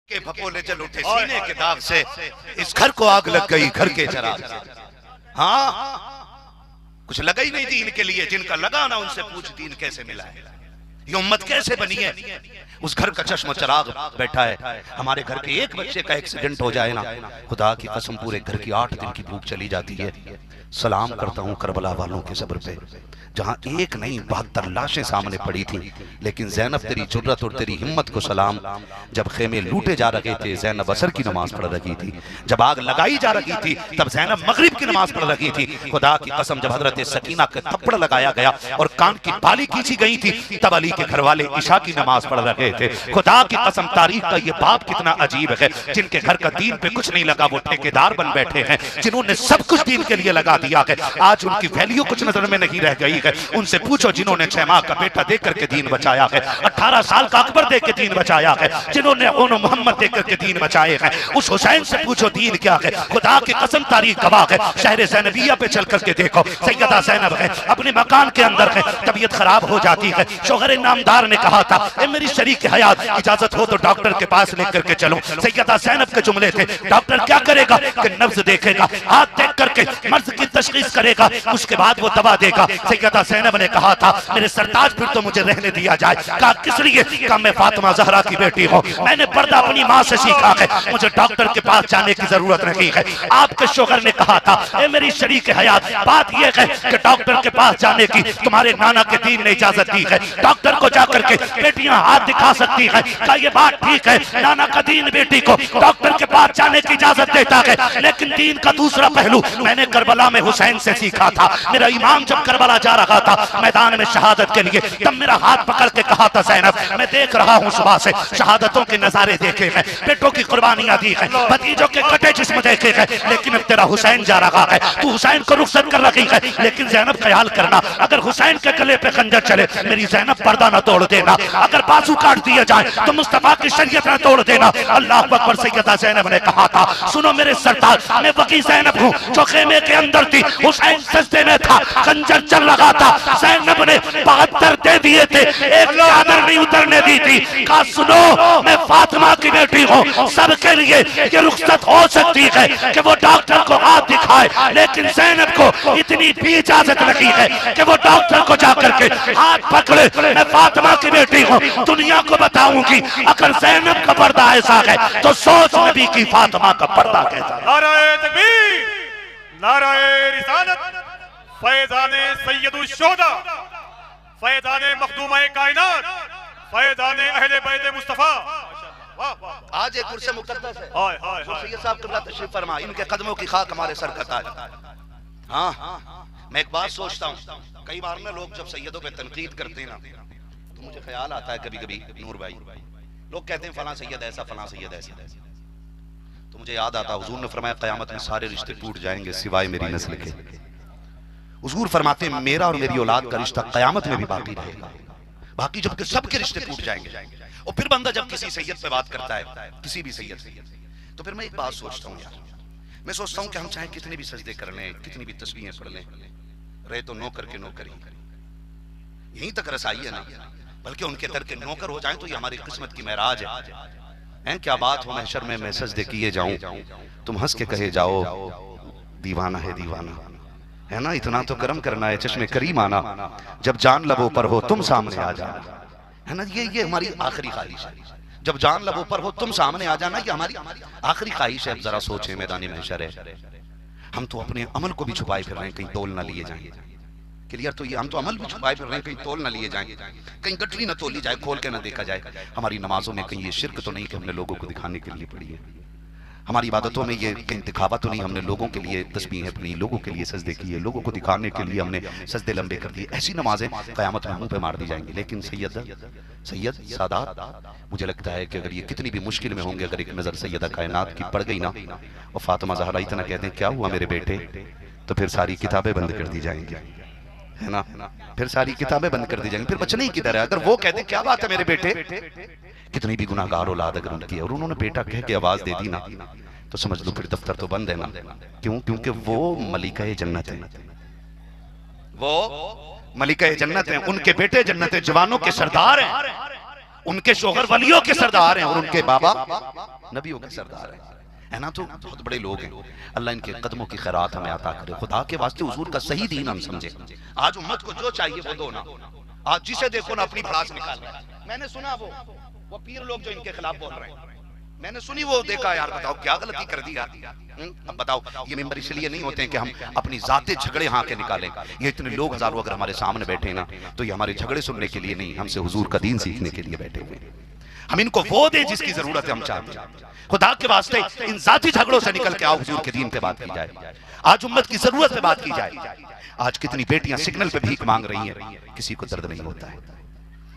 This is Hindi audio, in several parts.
के भपोले जल उठे सीने के दाग से, इस घर को आग लग गई घर के चराग से। हाँ, कुछ लगा ही नहीं दीन के लिए, जिनका लगा ना उनसे पूछ दीन कैसे मिला है, ये उम्मत कैसे बनी है। उस घर का चश्म चराग बैठा है। हमारे घर के एक बच्चे का एक्सीडेंट हो जाए ना, खुदा की कसम पूरे घर की 8 दिन की भूख चली जाती है। सलाम करता हूँ करबला वालों के सब्र पे, जहां एक नहीं 72 लाशें सामने पड़ी थी, लेकिन ज़ैनब तेरी जुर्रत और तेरी हिम्मत को सलाम। जब खेमे लूटे जा रहे थे ज़ैनब असर की नमाज पढ़ रही थी, जब आग लगाई जा रही थी तब ज़ैनब मगरिब की नमाज पढ़ रही थी। खुदा की कसम जब हजरत सकीना का थप्पड़ लगाया गया और कान की बाली खींची गई थी तब अली के घर वाले इशा की नमाज पढ़ रहे थे। खुदा की कसम तारीख का ये बाप कितना अजीब है, जिनके घर का दीन पे कुछ नहीं लगा वो ठेकेदार बन बैठे हैं, जिन्होंने सब कुछ दीन के लिए लगा दिया है, आज उनकी वैल्यू कुछ नजर में नहीं रह गई है। उनसे पूछो जिन्होंने 6 माह का बेटा देख करके दीन बचाया है, 18 साल का अकबर देख के दीन बचाया है, जिन्होंने उन मोहम्मद देख करके दीन बचाए हैं, उस हुसैन से पूछो दीन क्या है। खुदा की कसम तारीख गवाह है, शहर ज़ैनबिया पे चल करके देखो, सैयदा ज़ैनब है अपने मकान के अंदर है, तबीयत खराब हो जाती है, शोहर नामदार ने कहा था ए मेरी शरीक हयात इजाजत हो तो डॉक्टर के पास लेकर के चलो। सैयदा ज़ैनब के जुमले थे, डॉक्टर क्या करेगा कि नब्ज देखेगा, हाथ देख करके मर्ज की तशखीस करेगा, उसके बाद वो दवा देगा। सैयदा ज़ैनब ने कहा था मेरे सरताज फिर तो मुझे रहने दिया जाए। कहा किस लिए? कहा मैं फातिमा ज़हरा की बेटी हूँ, मैंने पर्दा अपनी माँ से सीखा है, मुझे डॉक्टर के पास जाने की जरूरत नहीं है। आपके शोहर ने कहा था ए मेरी शरीक हयात बात यह है कि डॉक्टर के पास जाने की तुम्हारे नाना के दीन ने इजाजत दी है, डॉक्टर को जाकर के बेटियां हाथ दिखा सकती है। कहा ये बात ठीक है, नाना का दीन बेटी को डॉक्टर के पास जाने की इजाजत देता है, लेकिन दीन का दूसरा पहलू मैंने करबला में हुसैन से सीखा था। मेरा इमाम जब करबला जा रहा था मैदान में शहादत के लिए, तब मेरा हाथ पकड़ के कहा था ज़ैनब मैं देख रहा हूँ सुबह से शहादतों के नजारे देखे हैं, बेटों की कुर्बानियां दी हैं, भतीजों के कटे जिस्म देखे हैं, लेकिन अब तेरा हुसैन जा रहा है, तू हुसैन को रुखसत कर रही है, लेकिन ज़ैनब ख्याल करना अगर हुसैन के गले पे खंजर चले मेरी ज़ैनब पर्दा न तोड़ देना, अगर बाजू काट दिए जाए तो मुस्तफा की शरीयत न तोड़ देना। अल्लाह अकबर। सैयदा ज़ैनब ने कहा था सुनो मेरे सरताज मैं वकी ज़ैनब हूँ जो खेमे के अंदर थी, हुसैन सजदे में था, खंजर चल रहा था, ज़ैनब ने 72 दे दिए थे, एक चादर नहीं उतरने दी थी। कहा सुनो मैं फातिमा की बेटी हूँ, सबके लिए ये रुखसत हो सकती है कि वो डॉक्टर को हाथ दिखाए, लेकिन ज़ैनब को इतनी भी इजाजत नहीं है कि वो डॉक्टर को जाकर के हाथ पकड़े। मैं फातिमा की बेटी हूँ, दुनिया को बताऊंगी अगर ज़ैनब का पर्दा ऐसा है तो सोच नबी की फातिमा का पर्दा कैसा है। नाराए तकबीर, नाराए रिसालत, फैज़ाने सैयदुश शुहदा, फैज़ाने मखदूमाए कायनात, फैज़ाने अहले बैत मुस्तफा। आज एक कुर्सी मुकद्दस है, हाय हाय हाय सैयद साहब क़िबला तशरीफ फरमा, इनके कदमों की खाक हमारे सर का ताज। हाँ मैं एक बात सोचता हूँ, कई बार ना लोग जब सैयदों पे तनकीद करते हैं ना तो मुझे ख्याल आता है कभी कभी नूर भाई, लोग कहते हैं फलां सैयद ऐसा फलां सैयद ऐसा, तो मुझे याद आता हुजूर ने फरमाया क़यामत में सारे रिश्ते टूट जाएंगे सिवाय मेरी नस्ल के। हुजूर फरमाते हैं मेरा और मेरी औलाद का रिश्ता क़यामत में भी बाकी रहेगा, बाकी जबकि सबके रिश्ते टूट जाएंगे। और फिर बंदा जब किसी सैयद पे बात करता है, किसी भी सैयद से, तो फिर मैं एक बात सोचता हूँ यार, मैं सोचता हूँ कि हम चाहे कितने भी सजदे कर लें, कितनी भी तस्बीहें पढ़ लें, रहे तो नौकर के नौकर ही, यहीं तक रसाई है ना, बल्कि उनके दर के नौकर हो जाएं तो ये हमारी किस्मत की महराज है। क्या बात हो महशर में मैं सजदे किए जाऊं, तुम हंस के कहे जाओ दीवाना है दीवाना, है ना, इतना तो करम करना है चश्मे करीम आना, जब जान लबों पर हो तुम सामने आ जाना, है ना, ये हमारी आखिरी ख्वाहिश है, जब जान लबों पर हो तुम सामने आ जाना, ये हमारी आखिरी ख्वाहिश है। अब जरा सोचें मैदानी महशर है, हम तो अपने अमल को भी छुपाए फिर रहे हैं कहीं तोल ना लिए जाएं, क्लियर, तो ये हम तो अमल भी छुपाए फिर रहे हैं कहीं तोल ना लिए जाएं, कहीं गठरी ना तोली जाए, खोल के ना देखा जाए। हमारी नमाजों में कहीं ये शिर्क तो नहीं कि हमने लोगों को दिखाने के लिए पढ़ी है, हमारी इबादतों में ये कहीं दिखावा तो नहीं हमने लोगों के लिए तस्बीहें पढ़ी, लोगों के लिए सजदे किए, लोगों को दिखाने के लिए हमने सजदे लंबे कर दिए। ऐसी नमाजें क़यामत में मुंह पे मार दी जाएंगी। लेकिन सैयद सादात, मुझे लगता है कि अगर ये कितनी भी मुश्किल में होंगे, अगर एक नज़र सैयदा कायनात की पड़ गई ना और फातिमा ज़हरा इतना कहते हैं क्या हुआ मेरे बेटे, तो फिर सारी किताबें बंद कर दी जाएंगी, है ना, फिर सारी किताबें बंद कर दी जाएंगी, फिर बचने ही किधर है। अगर वो कहते क्या बात है मेरे बेटे, कितनी भी गुनाहगार औलाद अगर उनकी और उन्होंने बेटा कह के आवाज दे दी ना तो समझ लो फिर दफ्तर तो बंद है ना। क्यों? क्योंकि वो मलिका जन्नत है, वो मलिका जन्नत है, उनके बेटे जन्नत है, जवानों के सरदार हैं। उनके शोहर वलियों के सरदार हैं और उनके बाबा नबियों के सरदार हैं, है ना। तो बहुत बड़े लोग हैं। अल्लाह इनके कदमों की खैरात हमें अता करे। खुदा के वास्ते हुजूर का सही दीन हम समझे। आज उम्मत को जो चाहिए वो दो ना। आज जिसे देखो ना अपनी भड़ास निकाल रहा है। मैंने सुना वो पीर लोग जो इनके खिलाफ बोल रहे हैं, मैंने सुनी वो देखा। यार बताओ क्या गलती कर दी यार। अब बताओ, ये मेंबर इसलिए नहीं होते हैं कि हम अपनी जाते झगड़े यहाँ के निकालें। ये इतने लोग हजारों अगर हमारे सामने बैठे ना, तो ये हमारे झगड़े सुनने के लिए नहीं, हमसे हुजूर का दीन सीखने के लिए बैठे हुए। हम इनको वो दे जिसकी जरूरत है हम चाहते हैं। खुदा के वास्ते इन जाती झगड़ों से निकल के आओ, हुजूर के दीन पे बात की जाए। आज उम्मत की जरूरत पे बात की जाए। आज कितनी बेटियां सिग्नल पे भीख मांग रही हैं, किसी को दर्द नहीं होता है।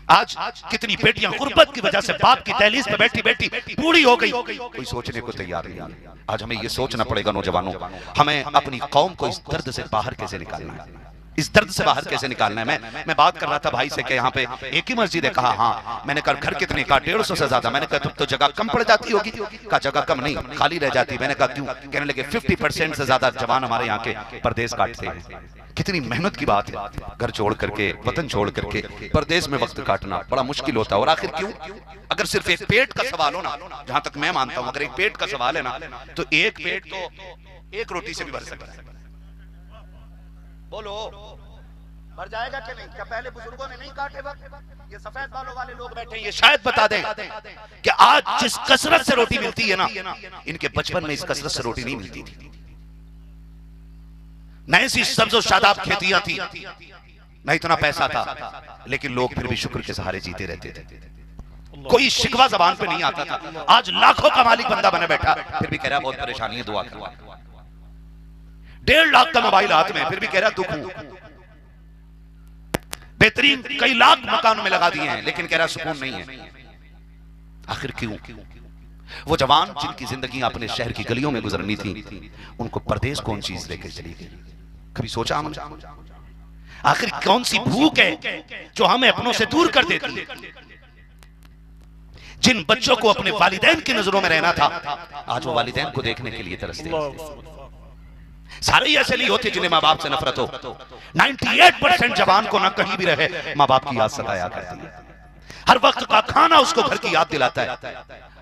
आज कितनी बेटियां गुर्बत की वजह से बाप की दहलीज पे बैठी बैठी बूढ़ी हो गई, कोई सोचने को तैयार नहीं है। आज हमें ये सोचना पड़ेगा नौजवानों, हमें अपनी कौम को इस दर्द से बाहर कैसे निकालना है, इस दर्द से बाहर कैसे निकालना है। मैं बात कर रहा था भाई से कि यहाँ पे एक ही मस्जिद है। कहा हाँ। मैंने कहा घर कितने? कहा 150 से ज्यादा। मैंने कहा तो जगह कम पड़ जाती होगी। कहा जगह कम नहीं, खाली रह जाती। मैंने कहा क्यों? कहने लगे 50% से ज्यादा जवान हमारे यहाँ के परदेश काटते हैं। कितनी मेहनत की बात है, घर छोड़ करके, वतन छोड़ करके परदेश में वक्त काटना बड़ा मुश्किल होता है। और आखिर क्यों? अगर सिर्फ एक पेट का सवाल हो ना, जहां तक मैं मानता हूं, अगर एक पेट का सवाल है ना, तो एक पेट तो एक रोटी से भी भर सकता है। बोलो भर जाएगा कि नहीं? क्या पहले बुजुर्गों ने नहीं काटे वक्त? ये सफेद बालों वाले लोग बैठे हैं, ये शायद बता दें कि आज जिस कसरत से रोटी मिलती है ना, इनके बचपन में इस कसरत से रोटी नहीं मिलती थी। न ऐसी सब्ज़ो शादाब खेतियां थी, न इतना पैसा था, लेकिन लोग फिर भी शुक्र के सहारे जीते रहते थे। कोई शिकवा जबान पे नहीं आता था। आज लाखों का मालिक बंदा बने बैठा, फिर भी कह रहा बहुत परेशानी है, दुआ करो। 1.5 लाख का मोबाइल हाथ में, फिर भी कह रहा दुख हूं। बेहतरीन कई लाख मकानों में लगा दिए हैं, लेकिन कह रहा सुकून नहीं है। आखिर क्यों? वो जवान जिनकी जिंदगी अपने शहर की गलियों में गुजरनी थी, उनको परदेश कौन चीज लेकर चली गई? कभी सोचा हमने? आखिर कौन सी भूख है जो हमें अपनों से दूर कर देती है? जिन बच्चों को अपने वालिदैन की नजरों में रहना था, आज वो वालिदैन को देखने के लिए तरसते हैं। सारे ही ऐसे नहीं होते जिन्हें माँ बाप से नफरत हो। 98% जवान को ना कहीं भी रहे माँ बाप की याद सताया करती है। हर वक्त का खाना उसको घर की याद दिलाता है।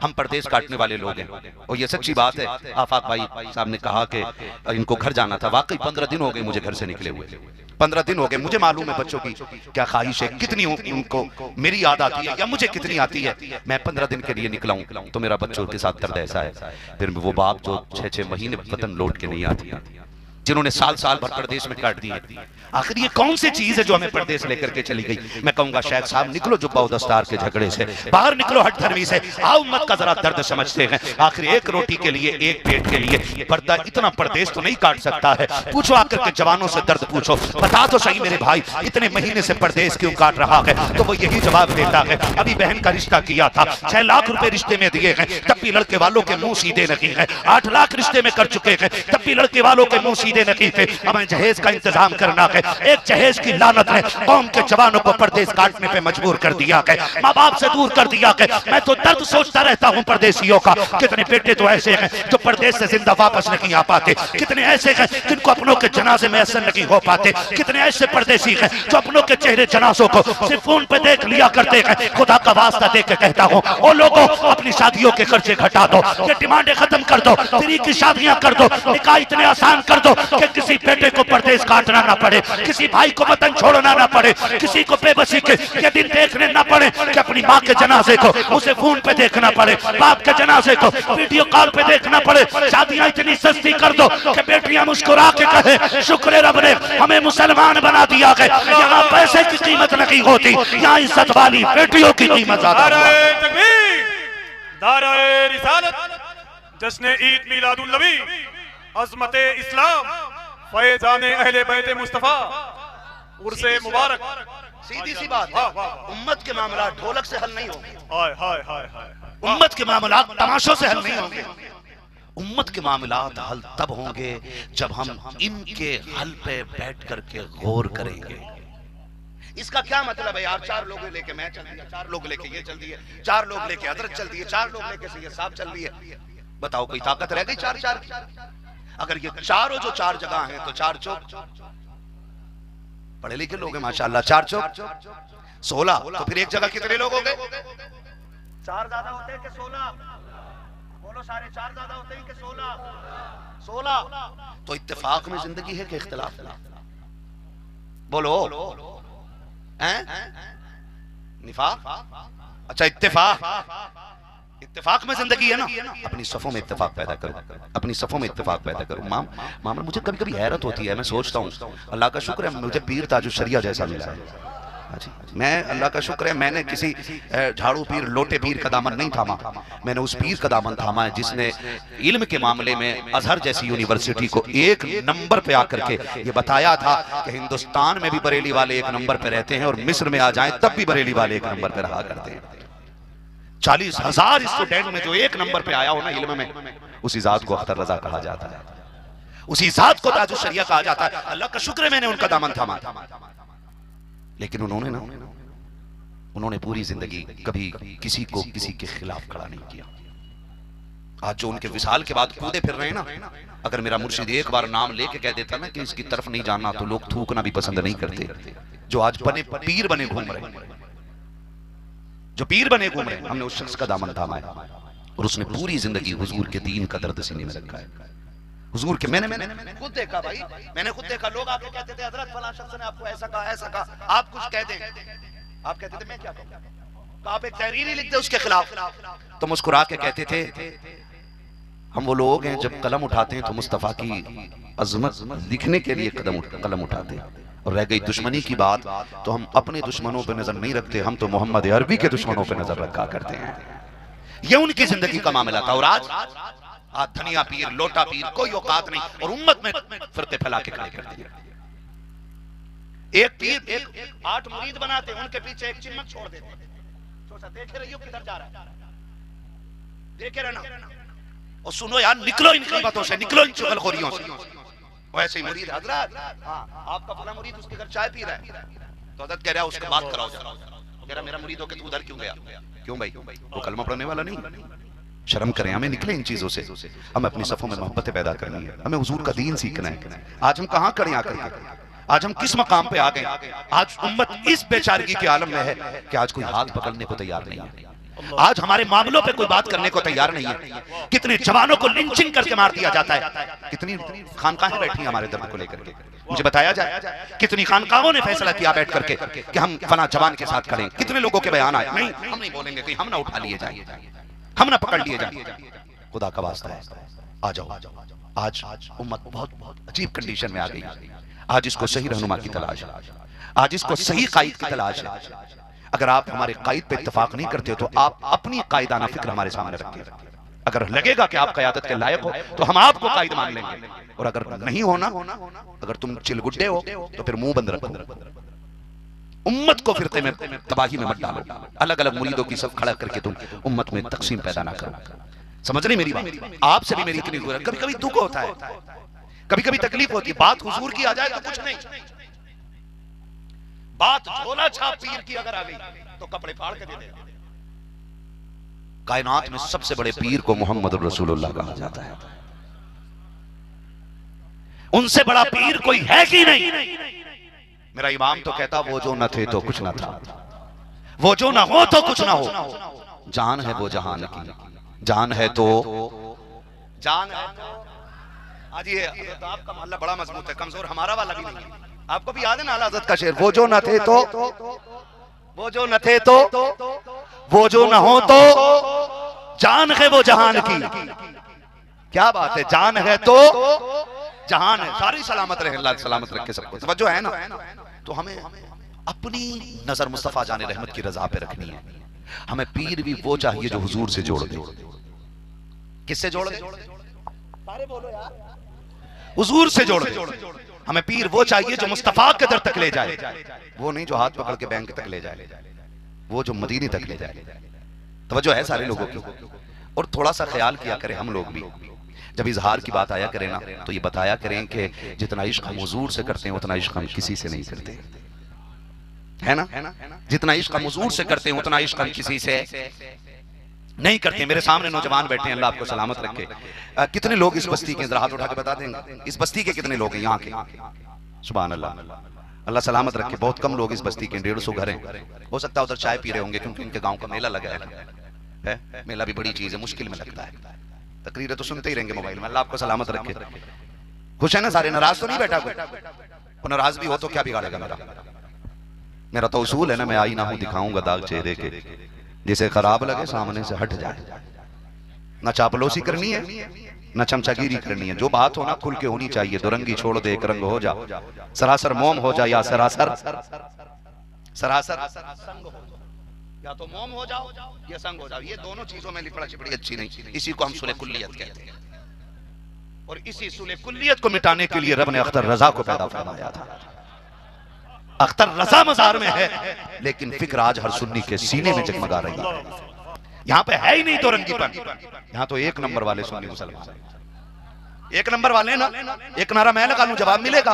हम परदेश काटने वाले लोग हैं, और ये सच्ची बात है। आफाक भाई साहब ने कहा कि इनको घर जाना था। वाकई 15 दिन हो गए मुझे घर से निकले हुए, 15 दिन हो गए। मुझे मालूम है बच्चों की क्या ख्वाहिश है, कितनी उनको मेरी याद आती है, या मुझे कितनी आती है। मैं 15 दिन के लिए निकला हूं तो मेरा बच्चों के साथ दर्द ऐसा है। फिर वो बाप जो 6-6 महीने वतन लौट के नहीं आती, जिन्होंने साल साल भर परदेश में काट दिए। आखिर ये कौन सी चीज है जो हमें परदेश लेकर के चली गई? मैं कहूंगा शेख साहब, निकलो जुब्बा व दस्तार के झगड़े से, बाहर निकलो हट धर्मी से, आओ उम्मत का जरा दर्द समझते हैं। आखिर एक रोटी के लिए, एक पेट के लिए पर्दा इतना परदेश तो नहीं काट सकता है। पूछो आकर के जवानों से दर्द पूछो, बता तो सही मेरे भाई इतने महीने से परदेश क्यों काट रहा है? तो वो यही जवाब देता है, अभी बहन का रिश्ता किया था, 6 लाख रुपए रिश्ते में दिए हैं, तब भी लड़के वालों के मुंह सीधे नहीं है। 8 लाख रिश्ते में कर चुके हैं, तब भी लड़के वालों के मुंह सीधे नहीं थे। हमें जहेज का इंतजाम करना है। एक जहेज की लानत है, कौम के जवानों को परदेश काटने पे मजबूर कर दिया है, माँ बाप से दूर कर दिया है। मैं तो दर्द सोचता रहता हूँ परदेशियों का। कितने बेटे तो ऐसे हैं जो परदेश से जिंदा वापस नहीं आ पाते, कितने ऐसे हैं जिनको अपनों के जनाजे में असर नहीं हो पाते, कितने ऐसे परदेशी हैं जो अपनों के चेहरे जनाजों को सिर्फ फोन पे देख लिया करते हैं। खुदा का वास्ता दे के कहता हूँ, ओ लोगों अपनी शादियों के खर्चे घटा दो, ये डिमांडें खत्म कर दो, फ्री की शादियां कर दो, निकाह इतने आसान कर दो कि किसी बेटे को परदेश काटना ना पड़े, किसी भाई को वतन छोड़ना ना पड़े, किसी को बेबसी के ये दिन देखने ना पड़े कि अपनी माँ के जनाजे को उसे फोन पे देखना पड़े, बाप के जनाजे को वीडियो कॉल पे देखना पड़े। शादियां इतनी सस्ती कर दो कि बेटियां मुस्कुरा के कहे, शुक्र रब ने हमें मुसलमान बना दिया है। यहाँ पैसे की कीमत नहीं होती, यहाँ इज्जत वाली बेटियों की कीमत ज्यादा। नाराए तकबीर, नाराए रिसालत, जश्न ईद मिलादुन नबी, अज़मते इस्लाम, फैज़ाने अहले बैत मुस्तफा, उर्से मुबारक। सीधी सी बात है, उम्मत के मामला ढोलक से हल नहीं होंगे। हाय हाय हाय हाय, उम्मत के मामला तमाशों से हल नहीं होंगे। उम्मत के मामला हल तब होंगे जब हम इनके हल पे बैठ करके गौर करेंगे। इसका क्या मतलब है यार? 4 लोग लेके मैं चल दिया, 4 लोग लेके ये चल दिए, 4 लोग लेके हजरत चल दिए, 4 लोग लेके सैयद साहब चल दिए। बताओ कोई ताकत रह गई 4-4 की? अगर ये चारों जो 4 जगह हैं तो 4 चौक, पढ़े लिखे लोग हैं माशाल्लाह, 4 चौक 16। तो फिर एक जगह कितने लोग हो गए? 4 ज्यादा होते हैं कि 16? बोलो, सारे 4 ज्यादा होते हैं कि 16? 16। तो इत्तेफाक में जिंदगी है कि इख्तिलाफ? बोलो हैं? निफाक? अच्छा, इत्तेफाक में जिंदगी है ना। अपनी सफों में इत्तेफाक पैदा करो, अपनी सफों में इत्तेफाक पैदा करो। मामा मुझे कभी कभी हैरत होती है, मैं सोचता हूँ अल्लाह का शुक्र है मुझे पीर ताजुल शरिया जैसा मिला है। मैं अल्लाह का शुक्र है मैंने किसी झाड़ू पीर लोटे पीर का दामन नहीं थामा, मैंने उस पीर का दामन थामा है जिसने इल्म के मामले में अजहर जैसी यूनिवर्सिटी को 1 नंबर पे आकर के ये बताया था कि हिंदुस्तान में भी बरेली वाले 1 नंबर पे रहते हैं और मिस्र में आ जाएं तब भी बरेली वाले 1 नंबर पे रहा करते हैं। 40,000 स्टूडेंट में जो 1 नंबर पे आया हो ना इल्म में, उसी जात को अख्तर रजा कहा जाता है, उसी जात को ताजुल शरिया कहा जाता है। अल्लाह का शुक्र है मैंने उनका दामन थामा। लेकिन उन्होंने पूरी जिंदगी कभी किसी को किसी के खिलाफ खड़ा नहीं किया। आज जो उनके विसाल के बाद कूदे फिर रहे हैं ना, अगर मेरा मुर्शिद एक बार नाम लेके कह देता ना कि इसकी तरफ नहीं जाना तो लोग थूकना भी पसंद नहीं करते। जो आज पीर बने घूम रहे, जो पीर बने घूम रहे, हमने उस शख्स का दामन थामा है और उसने पूरी जिंदगी हुजूर के दीन का दर्द सीने में रखा है। हुजूर के मैंने खुद देखा भाई, मैंने खुद देखा। लोग आके कहते थे हजरत फलां शख्स ने आपको ऐसा कहा, ऐसा कहा, आप कुछ कह दें, आप कहते थे मैं क्या कहूं, आप एक तहरीर ही लिख दे उसके खिलाफ। तो मुस्कुरा के कहते थे हम वो लोग हैं जब कलम उठाते हैं तो मुस्तफा की अजमत लिखने के लिए कलम उठाते हैं, और रह गई दुश्मनी की बात तो हम अपने दुश्मनों पे नजर नहीं रखते, हम तो मोहम्मद अरबी के दुश्मनों पे नजर रखा करते हैं। ये उनकी जिंदगी का मामला था। और आज धनिया पीर लोटा पीर कोई औकात नहीं, और उम्मत में फिरके फैला के खड़े कर दिए। एक पीर 8 मुरीद बनाते हैं, उनके पीछे एक चिमक छोड़ देते हैं, सोचा देखे रहियो किधर जा रहा है, देखे रहना और सुनो यार, निकलो इन कीमतों से, निकलो इन चुगलखोरियों से। वैसे ही मुरीद हजरत, आपका फला मुरीद उसके घर चाय पी रहा है, तो हजरत कह रहा है उसके बात कराओ जरा। कह रहा मेरा मुरीद हो के तू उधर क्यों गया? क्यों भाई, वो कलमा पढ़ने वाला नहीं? शर्म करें, हमें निकले इन चीजों से। हमें अपनी सफों में मोहब्बतें पैदा करनी है, हमें हुजूर का दीन सीखना है। आज हम कहां खड़े आकर के, आज हम किस मकाम पे आ गए? आज उम्मत इस बेचारगी के आलम में है कि आज कोई हाथ पकड़ने को तैयार नहीं है, आज हमारे मामलों पे कोई बात करने को तैयार नहीं है। कितने जवानों को लिंचिंग करके मार दिया जाता है, कितनी खानकाहें बैठी हैं हमारे दर्द को लेकर के, मुझे बताया जाए कितनी खानकाहों ने फैसला किया बैठ करके कि हम फला जवान के साथ खड़े। कितने लोगों के बयान आए, नहीं हम नहीं बोलेंगे, कहीं हम ना उठा लिए जाए, हम ना पकड़ लिए जाए। खुदा का वास्ता है आ जाओ। आज उम्मत बहुत अजीब कंडीशन में आ गई। आज इसको सही रहनुमा की तलाश है, आज इसको सही कायद की तलाश है। अगर आप हमारे कायद पे इत्तेफाक नहीं करते तो आप अपनी कायदाना फिक्र हमारे सामने रखिए। अगर लगेगा कि आप क़यादत के लायक हो तो हम आपको कायद मान लेंगे, और अगर नहीं होना, अगर तुम चिलगुड्डे हो तो फिर मुंह बंद रखो। उम्मत को फिरके में तबाही में मत डालो, अलग अलग मुरीदों की सब खड़ा करके तुम उम्मत में तकसीम पैदा ना करो। समझ रही मेरी बात? आपसे भी मेरी इतनी गुज़र, कभी कभी दुख होता है, कभी कभी तकलीफ होती है। बात हुजूर की आ जाए तो कुछ नहीं, बात झोला छाप पीर की अगर आ गई तो कपड़े फाड़ के दे दे। कायनात में सबसे बड़े पीर को मोहम्मद रसूलुल्लाह कहा जाता है, उनसे बड़ा पीर कोई है कि नहीं। मेरा इमाम तो कहता वो जो न थे तो कुछ न था, वो जो ना हो तो कुछ ना हो, जान है वो जहान की, जान है तो जान है तो। आज ये तो आपका मोहल्ला बड़ा मजबूत है, कमजोर हमारा वाला भी नहीं है। आपको भी याद है ना आला हज़रत का शेर, वो जो न थे तो, वो जो न थे तो, वो जो न हो तो, जान है वो जहान की। क्या बात है, जान है तो जहान है, सारी सलामत रहे, अल्लाह सलामत रखे सबको। समझो है ना? तो हमें अपनी नजर मुस्तफा जाने रहमत की रजा पे रखनी है। हमें पीर भी वो चाहिए जो हुजूर से जोड़ दे। किससे जोड़ दे? सारे बोलो यार, हुजूर से जोड़ दे। हमें पीर वो चाहिए जो मुस्तफा के दर तक ले जाए, वो नहीं जो हाथ पकड़ के बैंक तक ले जाए, वो जो मदीने तक ले जाए। तवज्जो है सारे लोगों की। और थोड़ा सा ख्याल किया करें हम लोग भी, जब इजहार की बात आया करें ना तो ये बताया करें कि जितना इश्क हम हुजूर से करते हैं उतना इश्क हम किसी से नहीं करते, है ना? जितना इश्क हम हुजूर से करते हैं उतना इश्क हम किसी से नहीं करते। मेरे सामने नौजवान बैठे हैं, अल्लाह आपको सलामत रखे। कितने लोग इस बस्ती के, जरा हाथ उठा के बता देंगे, इस बस्ती के कितने लोग हैं यहाँ के? सुभान अल्लाह। अल्लाह सलामत रखे। बहुत कम लोग इस बस्ती के, 150 घर हैं। हो सकता है उधर चाय पी रहे होंगे क्योंकि उनके गांव का मेला लगा है। मेला भी बड़ी चीज है, मुश्किल में लगता है। तकरीरें तो सुनते ही रहेंगे मोबाइल में। अल्लाह आपको सलामत रखे। खुश है ना सारे? नाराज तो नहीं बैठा कोई? नाराज भी हो तो क्या बिगाड़ेगा मेरा? मेरा तो उसूल है ना, मैं आईना हूं, दिखाऊंगा दाग चेहरे के, जिसे खराब लगे सामने से हट जाए। ना चापलोसी करनी है ना चमचागिरी करनी है। जो बात हो ना खुल के होनी चाहिए। दुरंगी छोड़ दे, एक रंग हो जा, सरासर मोम हो जा या सरासर संग हो। या तो मोम हो जाओ या संग हो जाओ। ये दोनों चीजों में लिपड़ा चिपड़ी अच्छी नहीं। इसी को हम सुले कुल्लियत कहते हैं। और इसी सुले कुल्लियत को मिटाने के लिए रब ने अख्तर रजा को पैदा फरमाया था। अख्तर रजा मजार में है, लेकिन फिक्र आज हर सुन्नी के सीने में जगमगा रही है। यहाँ पे है ही नहीं तो रंगीपन। यहाँ तो एक नंबर वाले सुन्नी मुसलमान, एक नंबर वाले ना। एक नारा मैं लगा लूं, जवाब मिलेगा।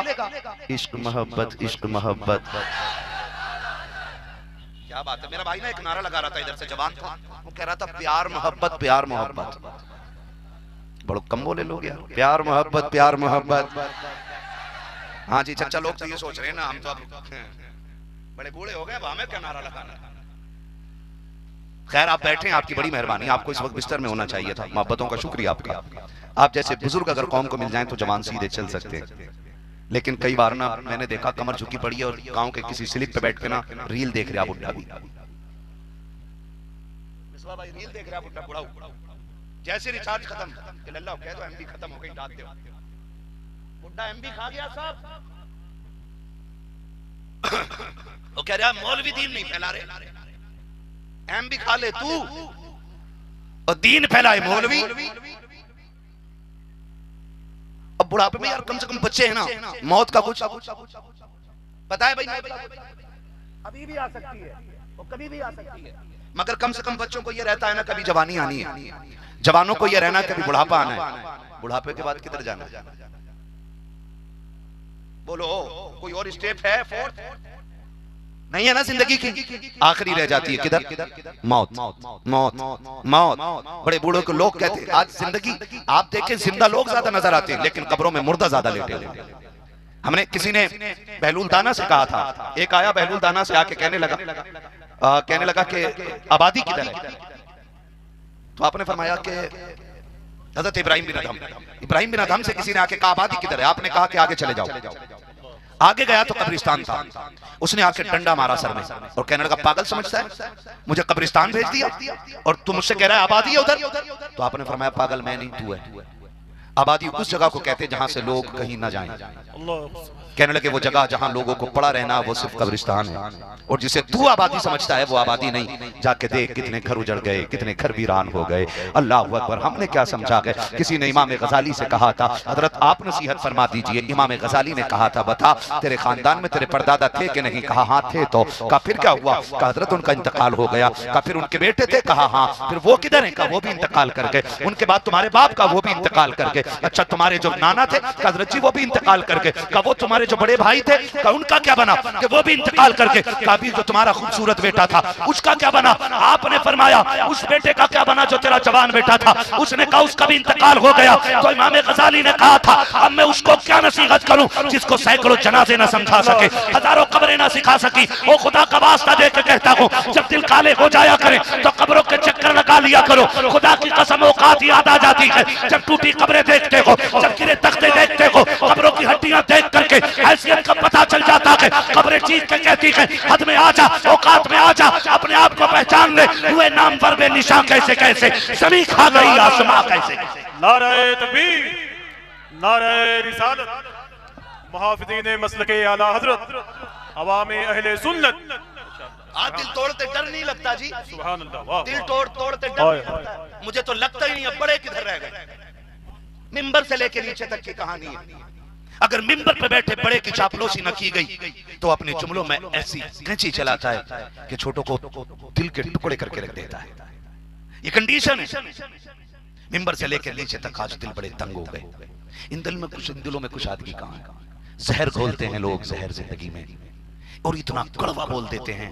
इश्क मोहब्बत, इश्क मोहब्बत। क्या बात है। मेरा भाई ना एक नारा लगा रहा था, इधर से जवान था, वो कह रहा था प्यार मोहब्बत, प्यार मोहब्बत। बड़ो कम बोले लोग यार, प्यार मोहब्बत, प्यार मोहब्बत। हाँ जी चचा, लोग तो ये सोच रहे हैं ना हम तो अब बड़े बूढ़े हो गए, अब हमें क्या नारा लगाना। खैर आप बैठे हैं, आपकी बड़ी मेहरबानी। आपको इस वक्त बिस्तर में होना चाहिए था। मोहब्बतों का शुक्रिया आपका। आप जैसे बुजुर्ग अगर कौम को मिल जाएं तो जवान सीधे चल सकते हैं। लेकिन कई बार ना मैंने देखा कमर झुकी पड़ी है और गांव के किसी स्लिप पे बैठ के ना रील देख रहा बुढ़ा भी। भाई रील देख रहा बुढ़ा, बुढ़ा जैसे रिचार्ज खत्म कि लल्ला कह दो एमबी खत्म हो गई, डाल दो। बुढ़ा एमबी खा गया साहब। वो कह रहा मौलवी दीन नहीं फैला रहे, एमबी खा ले तू और दीन फैलाए मौलवी। अब बुढ़ापे में यार कम से कम बच्चे हैं ना, मौत का कुछ पता है भाई? अभी भी आ सकती है और कभी भी आ सकती है, मगर कम से कम बच्चों को ये रहता है ना कभी जवानी आनी है, जवानों को ये रहना कभी बुढ़ापा आना है। बुढ़ापे के बाद किधर जाना है? बोलो कोई और स्टेप है? फोर्थ नहीं है ना जिंदगी की? आखिरी रह जाती है किधर? मौत, मौत, मौत। बड़े बूढ़ों को लोग कहते हैं आज जिंदगी, आप देखें जिंदा लोग ज्यादा नजर आते हैं लेकिन कब्रों में मुर्दा ज्यादा लेटे हुए। हमने किसी ने बहलूल दाना से कहा था, एक आया बहलूल दाना से आके कहने लगा कि आबादी किधर है? तो आपने फरमाया कि हजरत इब्राहिम बिन अदहम से किसी ने आके कहा आबादी किधर है? आपने कहा कि आगे चले जाओ। आगे गया तो कब्रिस्तान था। उसने आके डंडा मारा सर में और कहने लगा पागल समझता है, मुझे कब्रिस्तान भेज दिया और तू मुझसे कह रहा है आबादी है उधर। तो आपने फरमाया पागल मैं नहीं, तू है। आबादी उस जगह को कहते हैं जहां से लोग कहीं ना जाएं। कहने लगे वो जगह जहां लोगों को पड़ा रहना वो सिर्फ कब्रिस्तान है, और जिसे तू आबादी समझता है वो आबादी नहीं। जाके देख कितने घर उजड़ गए, कितने घर वीरान हो गए। अल्लाह अकबर। हमने क्या समझा गए? किसी ने इमाम गजाली से कहा था हजरत आप नसीहत फरमा दीजिए। इमाम गजाली ने कहा था बता तेरे खानदान में तेरे परदादा थे कि नहीं? कहा हाँ थे। तो कहा फिर क्या हुआ? कहा हजरत उनका इंतकाल हो गया। कहा फिर उनके बेटे थे? कहा हाँ। फिर वो किधर है? कहा वो भी इंतकाल कर गए। उनके बाद तुम्हारे बाप का वो भी इंतकाल कर गए। अच्छा तुम्हारे जो नाना थे? कहा हजरत जी वो भी इंतकाल कर गए। कहा वो तुम्हारे जो बड़े भाई थे? कहा उनका क्या बना? कि वो भी इंतकाल कर गए। कहा अभी जो तुम्हारा खूबसूरत बेटा था उसका क्या बना? आपने फरमाया उस बेटे का क्या बना जो तेरा जवान बेटा था? उसने कहा उसका भी इंतकाल हो गया। तो इमाम गजाली ने कहा था अब मैं उसको क्या नसीहत करूं जिसको सैकड़ों जनाजे न समझा सके, हजारों कब्रें न सिखा सकी। ओ खुदा का वास्ता दे के कहता हूं जब दिल काले हो जाया करे तो कब्रों के चक्कर लगा लिया करो। खुदा की कसम औकात याद आ जाती है जब टूटी कब्रें देखते हो, जब गिरे तख्ते देखते हो, कब्रों की हड्डियां देख करके हैसियत का पता चल जाता है। कब्रें चीख के कहती है हद में आ जा, औकात में आ जा, अपने आप को पहचान ले। हुए नाम पर बेनिशा कैसे कैसे, ज़मीं खा गई आसमां कैसे कैसे। नारे तकबीर, नारे रिसालत, मुहाफिज़ीन मसलके आला हज़रत, अवामे अहले सुन्नत। आज दिल तोड़ते डर नहीं लगता जी। सुभान अल्लाह, वाह। दिल तोड़ते डर नहीं लगता। मुझे तो लगता ही नहीं अब बड़े किधर रह गए। मिंबर से लेके नीचे तक की कहानी है। अगर मिंबर पे बैठे बड़े की चापलूसी न की गई तो अपने जुमलों में ऐसी कैंची चलाता है कि छोटों को दिल के टुकड़े करके रख देता है। ये कंडीशन है। मिंबर से लेकर नीचे तक आज दिल बड़े तंग हो गए। इन दिलों में कुछ आदमी कहां है? जहर घोलते हैं लोग, जहर जिंदगी में, और इतना कड़वा बोल देते हैं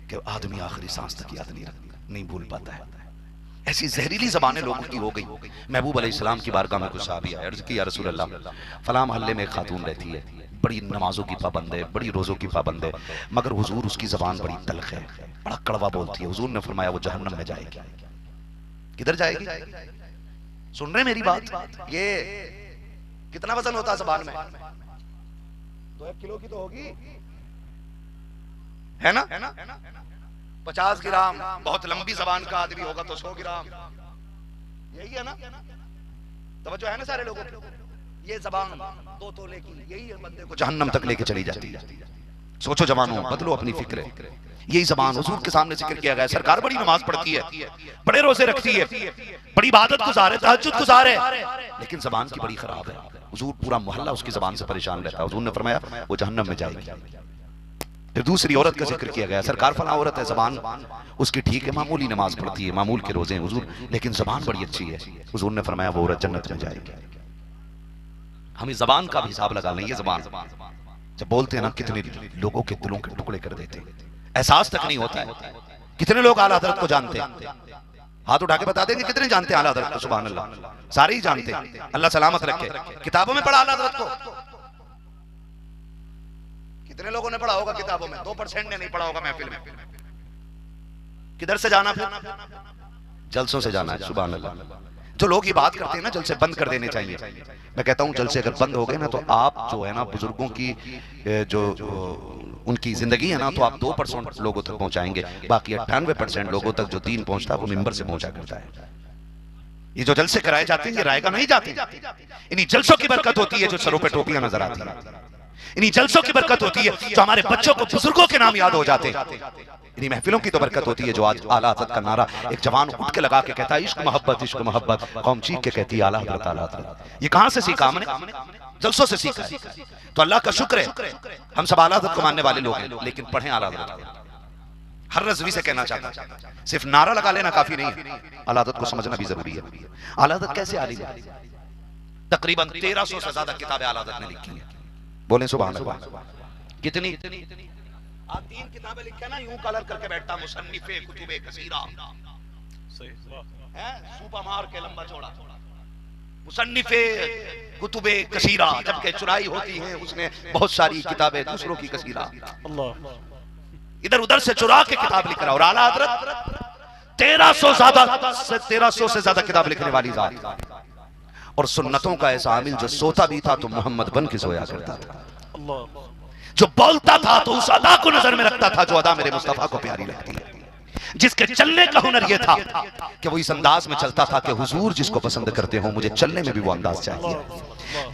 कि आदमी आखिरी सांस तक याद नहीं भूल पाता है। ऐसी जहरीली जबानें लोगों की हो गई। महबूब अलैहिस्सलाम की बारगाह में कुछ सहाबी आए, अर्ज की या रसूल अल्लाह, फलां मोहल्ले में एक खातून रहती है, बड़ी नमाजों की पाबंद है, बड़ी रोजों की पाबंद है, मगर हुजूर उसकी जबान बड़ी तल्ख है, बड़ा कड़वा बोलती है। हुजूर ने फरमाया वो जहन्नम में जाएगी। किधर जाएगी? सुन रहे मेरी बात? ये कितना वजन होता है जबान में? तो 1 किलो की तो होगी, है ना? 50 ग्राम। बहुत लंबी जबान का आदमी होगा तो 100 ग्राम। यही है ना? तवज्जो है ना सारे लोगों को? ये जबान 2 तोले की, यही है बंदे को जहन्नम तक लेके चली जाती है। सोचो जवानों, बदलो अपनी फिक्र। यही जबान हुजूर के सामने जिक्र किया गया। सरकार बड़ी नमाज पढ़ती है, बड़े रोजे रखती है, बड़ी इबादत गुजार है, तहज्जुद गुजार है, लेकिन जबान की बड़ी खराब है। हुजूर पूरा मोहल्ला उसकी जबान से परेशान रहता है। हुजूर ने फरमाया वो जहन्नम में जाएगी। फिर दूसरी औरत का जिक्र किया गया। सरकार फलां औरत है, जबान उसकी ठीक है, मामूली नमाज पढ़ती है, मामूल के रोजे हैं हुजूर, लेकिन जबान बड़ी अच्छी है। हुजूर ने फरमाया वो औरत जन्नत में जाएगी। हम इस जबान का भी हिसाब लगा लें। ये जबान जब बोलते हैं ना, कितने लोगों के दिलों के टुकड़े कर देते हैं, एहसास तक नहीं होता है। कितने लोग आला हज़रत को जानते हैं? हाथ उठा के बता देंगे कितने जानते हैं आला हज़रत को? सुभान अल्लाह, सारे ही जानते हैं। अल्लाह सलामत रखे। किताबों में पढ़ा आला हज़रत को? कितने लोगों ने पढ़ा होगा किताबों में? 2% ने नहीं पढ़ा होगा महफिल में। किधर से जाना? फिर जलसों से जाना है। सुभान अल्लाह। जो लोग ये बात करते हैं ना, जलसे बंद कर देने चाहिए। मैं कहता हूं जलसे अगर बंद हो गए ना, तो आप जो है ना, बुजुर्गों की जो उनकी जिंदगी है ना, तो आप 2% लोगों तक पहुंचाएंगे। बाकी 98% लोगों तक जो दीन पहुंचता है वो मिंबर से पहुंचा करता है। ये जो जलसे कराए जाते हैं, ये रायगा नहीं जाते। इन्हीं जलसों की बरकत होती है जो सरों पे टोपियां नजर आती है। इन्हीं जलसों की बरकत होती है जो हमारे बच्चों को बुजुर्गों के नाम याद हो जाते हैं। इन्हीं महफिलों की तो बरकत होती है जो आज आला हज़रत का नारा एक जवान उठ के लगा के कहता है इश्क मोहब्बत, इश्क मोहब्बत, कौम चीख के कहती है आला हज़रत, आला हज़रत। ये कहां से सीखा हमने? जलसों से सीखा है। तो अल्लाह का शुक्र है हम सब आला हज़रत को मानने वाले लोग हैं, लेकिन पढ़ें आला हज़रत। हर रज़वी से कहना चाहता हूं, सिर्फ नारा लगा लेना काफी नहीं है, आला हज़रत को समझना भी जरूरी है। आला हज़रत कैसे आलिम है? तकरीबन 1300 से ज्यादा किताबें आला हज़रत ने लिखी हैं। बोले सुभान अल्लाह। कितनी? आप 3 किताबें लिखे ना, यूं कलर करके बैठता, मुसन्निफे कुतुबे कसीरा, सूपा मार के लंबा चौड़ा, मुसन्निफे कुतुबे कसीरा, जबकि चुराई होती है उसने बहुत सारी किताबें दूसरों की कसीरा। इधर उधर से चुरा के किताब लिख रहा। और आला हज़रत 1300 से ज्यादा किताब लिखने वाली जात, और सुन्नतों का ऐसा आमिल जो सोता भी था तो मोहम्मद बन के सोया करता था, जो बोलता था तो उस अदा को नजर में रखता था जो अदा मेरे मुस्तफा को प्यारी लगती है, जिसके चलने का हुनर यह था कि वो इस अंदाज में चलता था कि हुजूर जिसको पसंद करते हो मुझे चलने में भी वो अंदाज चाहिए,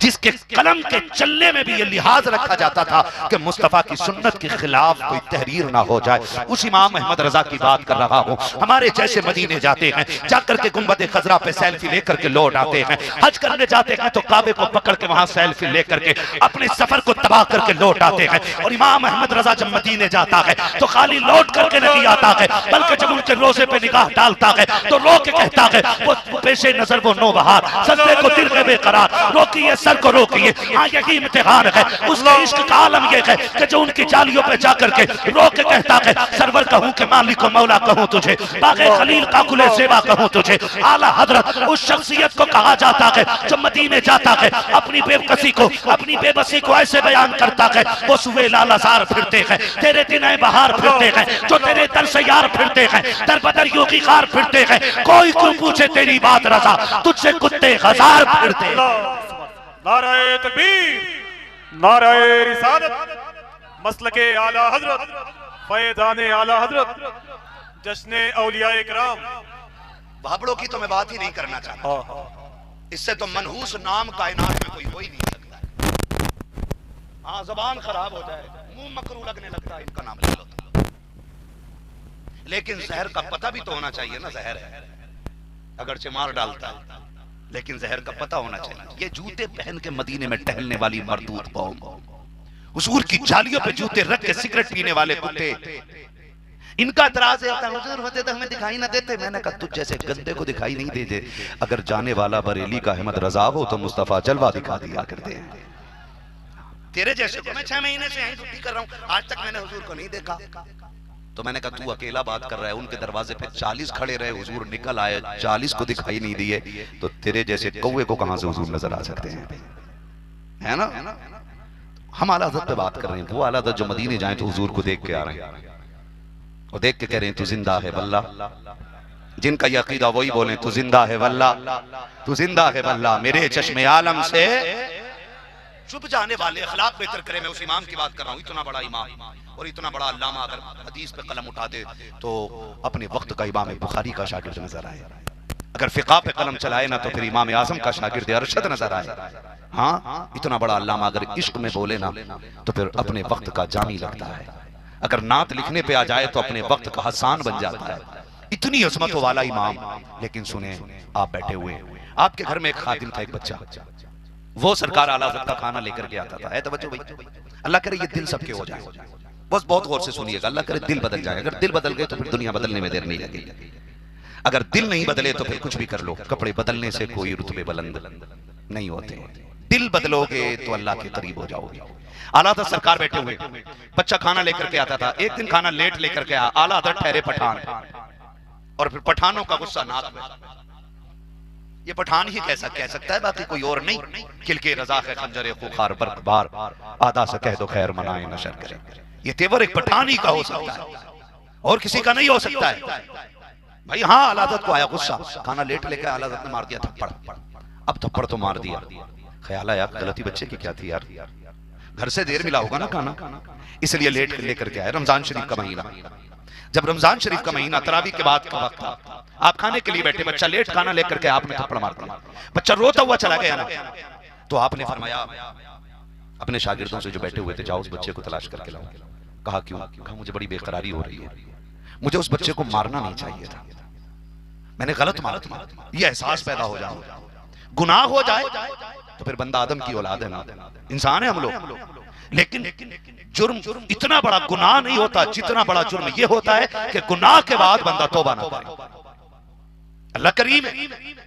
जिसके कलम के चलने में भी ये लिहाज रखा जाता था कि मुस्तफा की सुन्नत के खिलाफ कोई तहरीर ना हो जाए। उस इमाम अहमद रजा की बात कर रहा हूँ। हमारे जैसे मदीने जाते हैं, जाकर के गुंबद खजरा पे सेल्फी लेकर के लौट आते हैं, हज करने जाते हैं तो काबे को पकड़ के वहां सेल्फी लेकर के अपने सफर को तबाह करके लौट आते हैं। और इमाम अहमद रजा जब मदीने जाता है तो खाली लौट करके नहीं आता है, बल्कि जब उनके रोजे पे निगाह डालता है तो रो के कहता है, वो पेशे नजर वो नो बहार, सजदे को दिल में बेकरार, रोकिए सर को रोकिए, हाँ यही इम्तिहान है। उसके इश्क का आलम यह है कि जो उनकी जालियों पे जाकर के रो के कहता है, सरवर कहूं कि मालिक को मौला कहूं तुझे, बागे खलील का कुले सेवा कहूं तुझे। आला हजरत उस शख्सियत को कहा जाता है जो मदीने जाता है, अपनी बेबसी को, अपनी बेबसी को ऐसे बयान करता है, वो सुबह लालाजार फिरते हैं, तेरे दिन बहार फिरते हैं, जो तेरे दर से यार फिरते हैं, दर बदर योगी कार फिरते हैं, कोई क्यों पूछे तेरी बात रजा, तुझसे कुत्ते हजार फिरते हैं। नाराए तकबीर, नाराए रिसालत, मसलके आला हजरत, फैज़ाने आला हजरत, जश्ने औलियाए इकराम। भाबड़ों की तो मैं बात ही नहीं करना चाहता, इससे तो मनहूस नाम कायनात में कोई हो ही नहीं सकता। हाँ जबान खराब हो जाए, मुंह मकरू लगने लगता है, इनका नाम ले लो। लेकिन जहर का पता भी तो होना चाहिए ना, जहर है अगरचे मार डालता है, लेकिन जहर का पता होना चाहिए। ये जूते पहन के मदीने में टहलने वाली मरदूद कौम, हुजूर की जालियों पे जूते रख के सिगरेट पीने वाले कुत्ते, इनका इतराज है हुजूर होते तो हमें दिखाई ना देते। मैंने कहा तुझ जैसे गंदे को दिखाई नहीं देते, अगर जाने वाला बरेली का अहमद रजा हो तो मुस्तफा जलवा दिखा दिया करते हैं। तेरे जैसे को मैं 6 महीने से यहीं ड्यूटी कर रहा हूं, आज तक मैंने हुजूर को नहीं देखा। तो मैंने कहा तू अकेला बात कर रहा है, उनके दरवाजे पे 40 खड़े रहे, हुजूर निकल आए, 40 को दिखाई नहीं दिए, तो तेरे जैसे कौवे को कहां से हुजूर नजर आ सकते हैं, है ना? हम आला हज़रत पे बात कर रहे हैं, वो आला हज़रत जो मदीने जाए तो हुजूर को देख के आ रहे हैं और देख के कह रहे हैं तू जिंदा है वल्लाह, जिनका ये अकीदा वही बोले तू जिंदा है वल्लाह, तू जिंदा है वल्लाह, मेरे चश्मे आलम से चुप जाने वाले अखलाक बेहतर करे। मैं उस इमाम की बात कर रहा हूँ, इतना बड़ा इमाम और इतना बड़ा अल्लामा अगर हदीस पे कलम उठा दे तो अपने वक्त का इमाम बुखारी का शागिर्द नजर आए, अगर फिक़ा पे कलम चलाए ना तो फिर इमाम आज़म का शागिर्द अरशद नजर आए। हाँ, इतना बड़ा अल्लामा अगर इश्क में बोले ना तो फिर अपने वक्त का जामी लगता है, अगर नात लिखने पे आ जाए तो अपने वक्त का हसान बन जाता है, इतनी अजमत वाला इमाम। लेकिन सुने, आप बैठे हुए, आपके घर में एक खादिम था, एक बच्चा, वो सरकार आला हज़रत का खाना लेकर के आता था। ऐ तवज्जो भाई, अल्लाह करे ये दिल सबके हो जाए, बस बहुत गौर से सुनिएगा, अल्लाह करे दिल बदल जाए। अगर दिल बदल गए तो फिर दुनिया बदलने में देर नहीं लगेगी, अगर दिल नहीं बदले तो फिर कुछ भी कर लो, कपड़े बदलने से कोई रुतबे बुलंद नहीं होते। दिल बदलोगे तो अल्लाह के करीब हो जाओगे। आला हज़रत सरकार बैठे हुए, बच्चा खाना लेकर के आता था, एक दिन खाना लेट लेकर के आया, आला हज़रत ठहरे पठान, और फिर पठानों का गुस्सा नाक में, ये पठान ही कैसा कह सकता है, बाकी कोई और नहीं। किलके रजा है खंजर खुखार बरकबार, आधा से कह दो खैर मनाए नशर करे, ये तेवर एक पठान ही का हो सकता है और किसी का नहीं हो सकता है भाई। हाँ, आला हज़रत को आया गुस्सा, खाना लेट लेकर आला हज़रत ने मार दिया थप्पड़। अब थप्पड़ तो मार दिया, ख्याल आया गलती बच्चे की क्या थी यार, घर से देर मिला होगा ना खाना, इसलिए लेट लेकर के आए। रमजान शरीफ का महीना, जब रमजान शरीफ का महीना तरावी के बाद का वक्त था, आप खाने के लिए बैठे, बच्चा लेट खाना लेकर के आपने थप्पड़ मार दिया, बच्चा रोता हुआ चला गया ना, तो आपने फरमाया अपने शागिर्दों से जो बैठे हुए थे, जाओ उस बच्चे को तलाश करके लाओ। कहा क्यों? कहा मुझे बड़ी बेकरारी हो रही है, मुझे उस बच्चे को मारना नहीं चाहिए था, मैंने गलत मारा, ये एहसास पैदा हो जाए, गुनाह हो जाए तो फिर बंदा आदम की औलाद है ना, इंसान है हम लोग, लेकिन जुर्म इतना बड़ा गुनाह नहीं होता जितना बड़ा जुर्म ये होता है कि गुनाह के बाद बंदा तौबा ना करे। अल्लाह करीम है,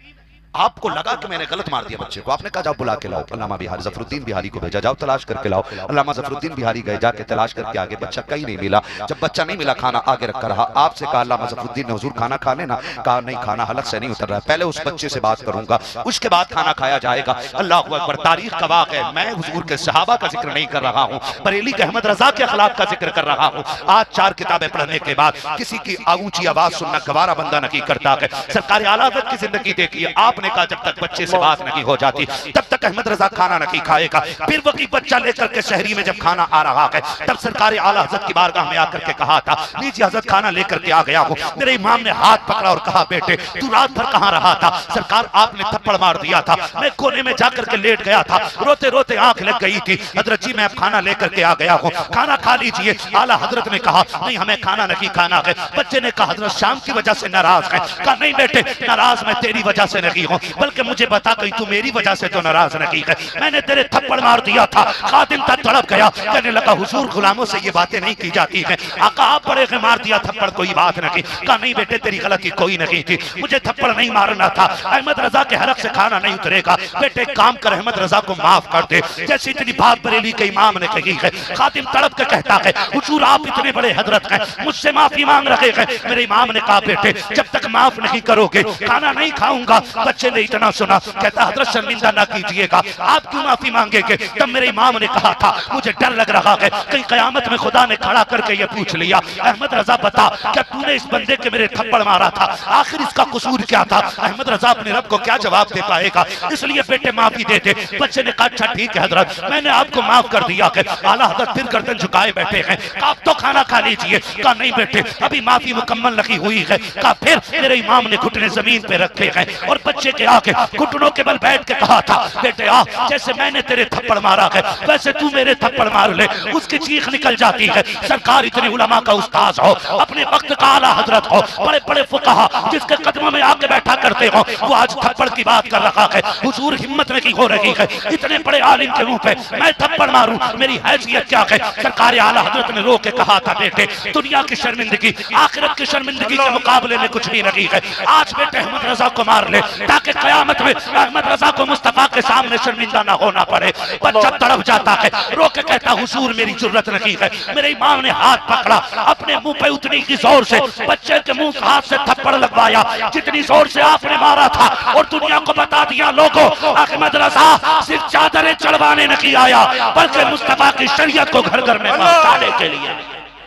आपको लगा कि मैंने गलत मार दिया बच्चे को, आपने कहा जाओ बुला के लाओ, अल्लामा बिहारी जफरुद्दीन बिहारी को भेजा, जाओ तलाश करके लाओ। अल्लामा जफरुद्दीन बिहारी गए, जाके तलाश करके आगे, बच्चा कहीं नहीं मिला। जब बच्चा नहीं मिला, खाना आगे रखा रहा, आपसे कहा अल्लामा जफरुद्दीन ने हुजूर खाना खा लेना, कहा नहीं खाना हलक से नहीं उतर रहा है, पहले उस बच्चे से बात करूंगा, उसके बाद खाना खाया जाएगा। अल्लाह अकबर, तारीख का वाक़ है, मैं हुजूर के सहाबा का जिक्र नहीं कर रहा हूँ, बरेली के अहमद रजा के अखलाक का जिक्र कर रहा हूँ। आज 4 किताबें पढ़ने के बाद किसी की ऊंची आवाज सुनना गवारा बंदा नहीं करता है। सरकार आला हज़रत की जिंदगी देखिए, आपने कहा जब तक बच्चे से बात नहीं हो जाती तब तक अहमद रजा खाना नहीं खाएगा। फिर वही बच्चा लेकर के शहरी में जब खाना आ रहा है, तब सरकार आला हज़रत की बारगाह में आकर के कहा था, लीजिए हज़रत खाना लेकर के आ गया हूँ। मेरे इमाम ने हाथ पकड़ा और कहा, बेटे तू रात भर कहाँ रहा था? सरकार आपने थप्पड़ मार दिया था, मैं कोने में जाकर के लेट गया था, रोते रोते आंख लग गई थी। हजरत जी मैं अब खाना लेकर के आ गया हूँ, खाना खा लीजिए। आला हजरत ने कहा नहीं हमें खाना नहीं खाना है। बच्चे ने कहा हजरत शाम की वजह से नाराज है। कहा नहीं बेटे, नाराज मैं तेरी वजह से नहीं हूँ, बल्कि मुझे बता कहीं तू मेरी वजह से तो नाराज नहीं है। मैंने तेरे थप्पड़ मार दिया था। खादिम था, तड़प गया, कहने लगा हुजूर गुलामों से ये बातें नहीं की जाती हैं। आका आप बड़े के मार दिया थप्पड़, कोई बात नहीं। कहा नहीं बेटे तेरी गलती कोई नहीं थी, मुझे थप्पड़ नहीं मारना था। अहमद रजा के हलक से खाना नहीं उतरेगा। बेटे काम कर, अहमद रजा को माफ कर दे। जैसे इतनी बात बरेली के इमाम ने कही है, खादिम तड़प के कहता है हुजूर आप इतने बड़े हजरत हैं, मुझसे माफी मांग रहे हैं। मेरे इमाम ने कहा बेटे जब तक माफ नहीं करोगे खाना नहीं खाऊंगा। बच्चे ने इतना सुना, कहता हजरत शर्मिंदा ना कीजिएगा, आप क्यों माफी मांगेंगे? तब मेरे इमाम ने कहा था मुझे डर लग रहा है कहीं कयामत में खुदा ने खड़ा करके ये पूछ लिया, अहमद रजा बता क्या तूने इस बंदे के मेरे थप्पड़ मारा था, आखिर इसका कसूर क्या था? अहमद रजा अपने रब को क्या जवाब दे पाएगा, इसलिए बेटे माफी दे दे। बच्चे ने कहा अच्छा ठीक है हजरत, मैंने आपको माफ कर दिया है। आला हजरत फिर गर्दन झुकाए बैठे हैं। आप तो खाना खा लीजिए। कहा नहीं बेटे अभी माफी मुकम्मल नहीं हुई है। कहा फिर मेरे इमाम ने घुटने जमीन पे रखे हैं और बच्चे के आगे घुटनों के बल बैठ के कहा था बेटे आ, जैसे मैंने तेरे थप्पड़ मारा है वैसे तू मेरे थप्पड़ मार ले। उसकी चीख निकल जाती है। सरकार इतने उलमा का उस्ताद हो, अपने वक्त का आला हजरत हो, बड़े बड़े फुकहा जिसके कदमों में आके बैठा करते हो, वो आज थप्पड़ की बात कर रहा है। हुजूर हिम्मत नहीं हो रही है, इतने बड़े आलिम के मुंह पे मैं थप्पड़ मारूं, मेरी हैसियत क्या है? सरकार आला हजरत ने रो के कहा था बेटे दुनिया की शर्मिंदगी आखिरत की शर्मिंदगी के मुकाबले में कुछ भी नहीं है। आज बेटे अहमद रजा को मार ले ताकि कयामत में अहमद रजा को मुस्तफा के सामने शर्मिंदा ना होना पड़े। बच्चा तड़प जाता है, रो के कहता हुजूर मेरी जुर्रत नहीं है। मेरे इमाम ने हाथ पकड़ा, अपने मुंह पे उतनी की जोर से बच्चे के मुंह हाथ से थप्पड़ लगवाया जितनी जोर से आपने मारा था, और दुनिया को बता दिया लोगों अहमद रजा सिर्फ चादरें चढ़वाने नहीं आया बल्कि मुस्तफा की शरीयत को घर घर में पहुंचाने के लिए।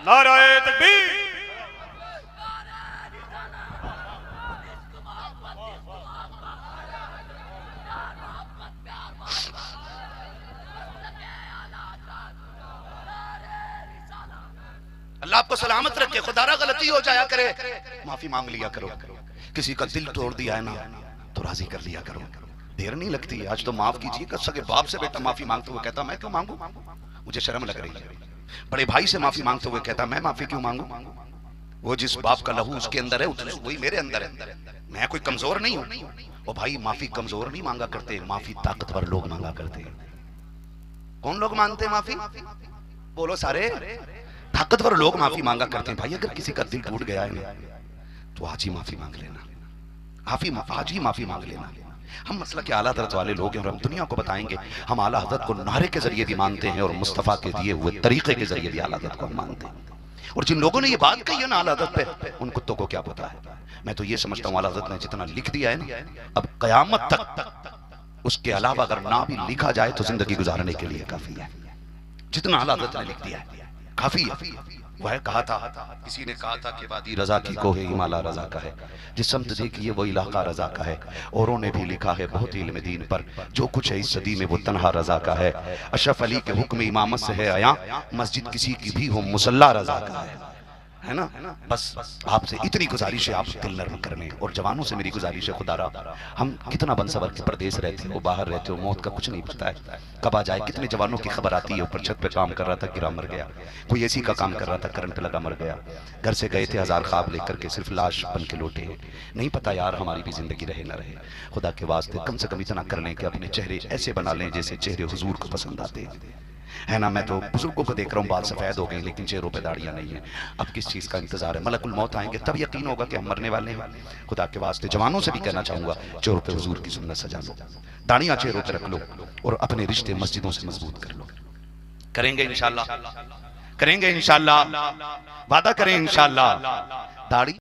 नाराए तकबीर। अल्लाह आपको सलामत रखे। खुदारा गलती हो जाया करे, माफी मांग लिया करो। किसी का दिल तोड़ दिया है ना तो राजी कर लिया करो, देर नहीं लगती। आज तो माफ कीजिए, सगे बाप से बेटा माफी मांगते हुए कहता मैं क्यों मांगू, मुझे शर्म लग रही है। बड़े भाई से माफी मांगते हुए कहता मैं माफी क्यों मांगू, वो जिस बाप का लहू उसके अंदर है वही मेरे अंदर है, मैं कोई कमजोर नहीं हूं। वो भाई माफी कमजोर नहीं मांगा करते, माफी ताकतवर लोग मांगा करते। कौन लोग मांगते हैं माफी, बोलो सारे। ताकतवर लोग माफी मांगा करते हैं। भाई अगर किसी का दिल टूट गया है ना तो आज ही माफी मांग लेना, आज ही माफी मांग लेना। हम मसला के आला हज़रत वाले लोग हैं और हम दुनिया को बताएंगे हम आला हज़रत को नारे के जरिए भी मानते हैं और मुस्तफ़ा के दिए हुए तरीके के जरिए भी आला हज़रत को हम मानते हैं। और जिन लोगों ने ये बात कही है ना आला हज़रत पे, उन कुत्तों को क्या पता है। मैं तो ये समझता हूँ आला हज़रत ने जितना लिख दिया है ना, अब कयामत तक उसके अलावा अगर ना भी लिखा जाए तो जिंदगी गुजारने के लिए काफी है। जितना आला हज़रत ने लिख दिया है काफी है। वह कहा था, किसी ने कहा था कि वादी रजा की कोहे हिमाला रजा का है, जिस समत देखिए वो इलाका रजा का है। औरों ने भी लिखा है बहुत इल्म दीन पर, जो कुछ है इस सदी में वो तन्हा रजा का है। अशरफ अली के हुक्म इमामत से है आया, मस्जिद किसी की भी हो मुसल्ला रजा का है ना। बस आपसे इतनी गुजारिश है, आप दिल नर्म करने। और जवानों से मेरी गुजारिश है, खुदारा हम कितना बंसवर के प्रदेश रहते हो, बाहर रहते हो, मौत का कुछ नहीं पता है कब आ जाए। कितने जवानों की खबर आती है, ऊपर छत पे काम कर रहा था गिरा मर गया, कोई एसी का काम कर रहा था करंट लगा मर गया, घर से गए थे हजार ख्वाब लेकर के सिर्फ लाश बन के लौटे हैं। नहीं पता यार हमारी भी जिंदगी रहे ना रहे। खुदा के वास्ते कम से कम इतना कर लें कि अपने चेहरे ऐसे बना लें जैसे चेहरे हुजूर को पसंद आते हैं, है ना। मैं तो बुजुर्गों को देख रहा हूँ बाल सफेद हो गए लेकिन चेहरों पे दाढ़ियां नहीं है। अब किस चीज का इंतजार है, मलकुल मौत आएंगे तब यकीन होगा कि हम मरने वाले हैं। खुदा के वास्ते जवानों से भी कहना चाहूंगा चेहरों पे हुजूर की सुन्नत सजा लो, दाढ़ियां चेहरों पे रख लो और अपने रिश्ते मस्जिदों से मजबूत कर लो। करेंगे इंशाल्लाह, करेंगे इंशाल्लाह, वादा करें इंशाल्लाह। दाढ़ी